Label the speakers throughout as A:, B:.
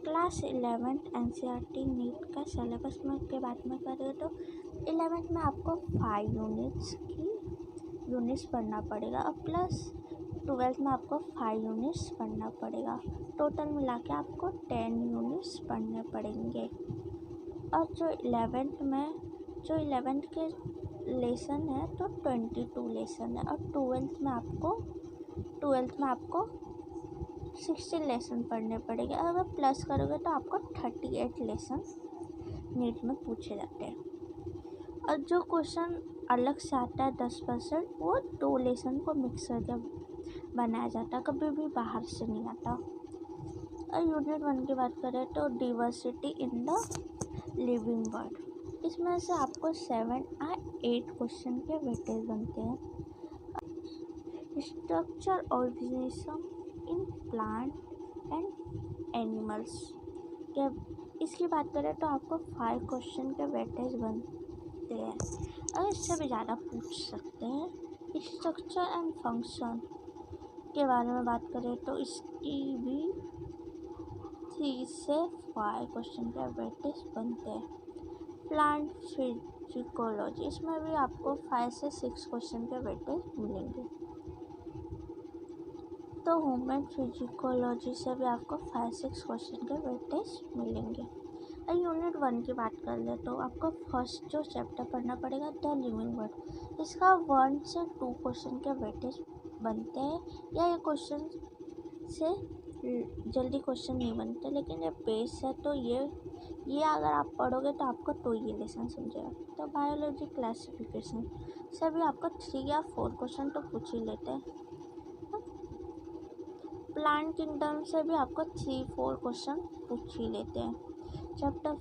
A: Class 11 NCERT NEET का syllabus में के बारे में करें तो 11th में आपको 5 यूनिट्स पढ़ना पड़ेगा और प्लस 12th में आपको 5 यूनिट्स पढ़ना पड़ेगा। टोटल मिला के आपको 10 यूनिट्स पढ़ने पड़ेंगे। और जो 11th के लेसन है तो 22 लेसन है और 12th में आपको 16 लेसन पढ़ने पड़ेंगे। अगर प्लस करोगे तो आपको 38 लेसन नीट में पूछे जाते हैं। और जो क्वेश्चन अलग से आता है 10% वो 2 लेसन को मिक्स करके बनाया जाता है, कभी भी बाहर से नहीं आता। और यूनिट 1 की बात करें तो diversity in the living world, इसमें से आपको 7 या 8 क्वेश्चन के वेटेज बनते हैं। Structure organism in plant and animals के इसकी बात करें तो आपको 5 क्वेश्चन के वेटेज बनते हैं और इससे भी ज़्यादा पूछ सकते हैं। स्ट्रक्चर एंड फंक्शन के बारे में बात करें तो इसकी भी 3 से 5 क्वेश्चन के वेटेज बनते हैं। प्लांट फिजिकोलॉजी, इसमें भी आपको 5 से 6 क्वेश्चन के वेटेज मिलेंगे। तो ह्यूमन फिजिकोलॉजी से भी आपको 5-6 क्वेश्चन के वेटेज मिलेंगे। और यूनिट 1 की बात कर ले तो आपको फर्स्ट जो चैप्टर पढ़ना पड़ेगा द लिविंग वर्ल्ड, इसका 1 से 2 क्वेश्चन के वेटेज बनते हैं। या ये क्वेश्चन से जल्दी क्वेश्चन नहीं बनते, लेकिन ये बेस है तो ये अगर आप पढ़ोगे तो आपको 2 ये लेसन समझेगा। तो बायोलॉजी क्लासिफिकेशन से भी आपको 3 या 4 क्वेश्चन तो पूछ ही लेते हैं। प्लांट किंगडम से भी आपको 3-4 क्वेश्चन पूछ ही लेते हैं। चैप्टर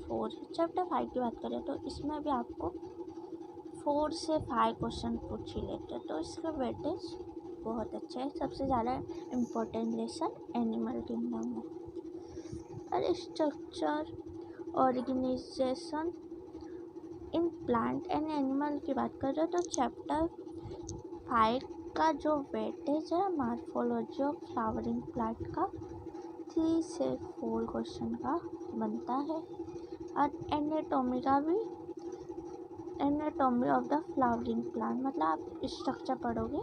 A: 5 की बात करें तो इसमें भी आपको 4 से 5 क्वेश्चन पूछ ही लेते हैं, तो इसका वेटेज बहुत अच्छा है। सबसे ज़्यादा इम्पोर्टेंट लेसन एनिमल किंगडम है। और structure organisation in plant and animal की बात करें तो चैप्टर 5 का जो वेटेज है मॉर्फोलॉजी ऑफ फ्लावरिंग प्लांट का 3 से 4 क्वेश्चन का बनता है। और anatomy of the flowering plant, मतलब आप स्ट्रक्चर पढ़ोगे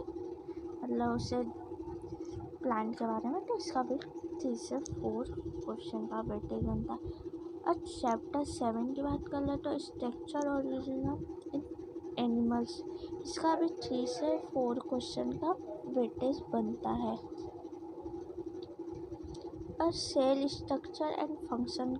A: मतलब उसे प्लांट के बारे में, तो इसका भी 3 से 4 क्वेश्चन का वेटेज बनता है। और चैप्टर 7 की बात कर ले तो स्ट्रक्चर ऑर्गेनिज्म इन एनिमल्स, इसका भी 3 से 4 क्वेश्चन का वेटेज बनता है। और सेल स्ट्रक्चर एंड फंक्शन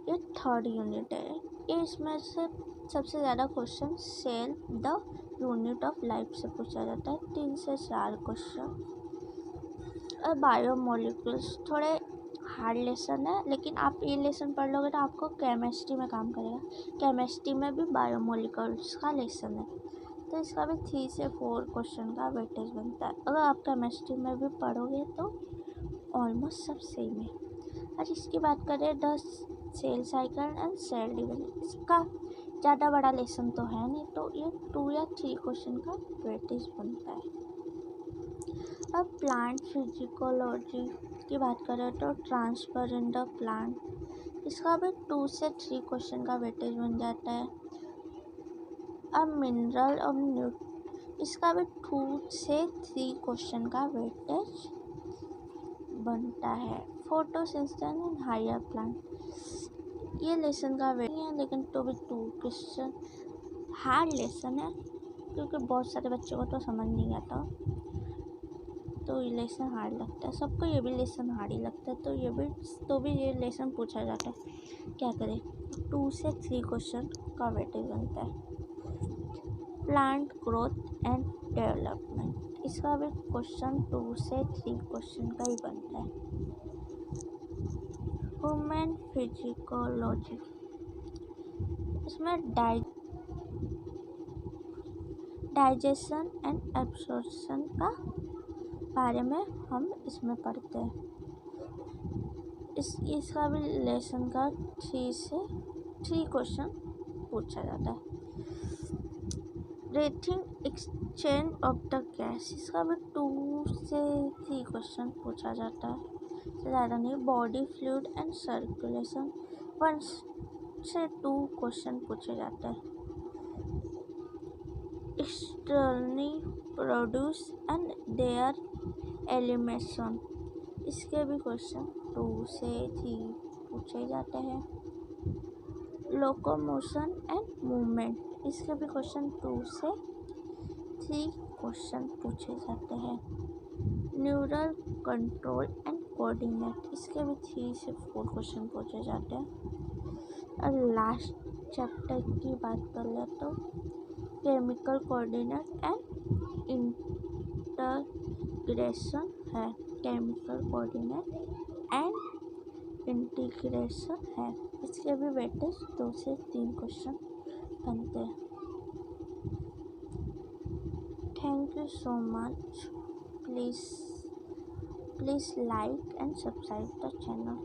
A: ये 3rd यूनिट है। ये इसमें से सबसे ज़्यादा question cell the unit of life से पूछा जाता है, 3 से 4 क्वेश्चन। और बायोमोलिक्यूल्स थोड़े हार्ड लेसन है, लेकिन आप ये लेसन पढ़ लोगे तो आपको केमिस्ट्री में काम करेगा। केमिस्ट्री में भी बायोमोलिक्यूल्स का लेसन है, तो इसका भी 3 से 4 क्वेश्चन का वेटेज बनता है। अगर आप केमिस्ट्री में भी पढ़ोगे तो ऑलमोस्ट सब सेम है। और इसकी बात करें the cell cycle and cell division, इसका ज़्यादा बड़ा लेसन तो है नहीं, तो ये 2 या 3 क्वेश्चन का वेटेज बनता है। अब प्लांट फिजिकोलॉजी की बात करें तो ट्रांसफर इन द प्लांट, इसका भी 2 से 3 क्वेश्चन का वेटेज बन जाता है। अब मिनरल और इसका भी 2 से 3 क्वेश्चन का वेटेज बनता है। फोटोसिंथेसिस इन हायर प्लांट, ये लेसन का वेट है, लेकिन तो भी 2 क्वेश्चन हार्ड लेसन है, क्योंकि बहुत सारे बच्चों को तो समझ नहीं आता, तो ये लेसन हार्ड लगता है। सबको ये भी लेसन हार्ड ही लगता है, तो भी ये लेसन पूछा जाता है। क्या करें, 2 से 3 क्वेश्चन का वेटेज बनता है। प्लांट ग्रोथ एंड डेवलपमेंट, इसका भी क्वेश्चन 2 से 3 क्वेश्चन का ही बनता है। ह्यूमन फिजिकोलॉजी, इसमें डाइजेशन एंड एब्जॉर्प्शन का बारे में हम इसमें पढ़ते हैं। इसका भी लेसन का 3 से 3 क्वेश्चन पूछा जाता है। Breathing exchange of the gas, इसका भी 2 से 3 क्वेश्चन पूछा जाता है। ज़्यादा नहीं। बॉडी फ्लूइड एंड सर्कुलेशन 1 से 2 क्वेश्चन पूछे जाते हैं। एक्सटर्नली प्रोड्यूस एंड देयर एलिमेशन, इसके भी क्वेश्चन 2 से 3 पूछे जाते हैं। लोकोमोशन एंड मूवमेंट, इसके भी क्वेश्चन 2 से 3 क्वेश्चन पूछे जाते हैं। न्यूरल कंट्रोल एंड कोऑर्डिनेट, इसके भी 3 से 4 क्वेश्चन पूछे जाते हैं। और लास्ट चैप्टर की बात कर ले तो केमिकल कोऑर्डिनेट एंड इंटीग्रेशन है। केमिकल कोऑर्डिनेट एंड इंटीग्रेशन है, इसके भी वेटेज 2 से 3 क्वेश्चन बनते हैं। Thank you so much. Please like and subscribe the channel.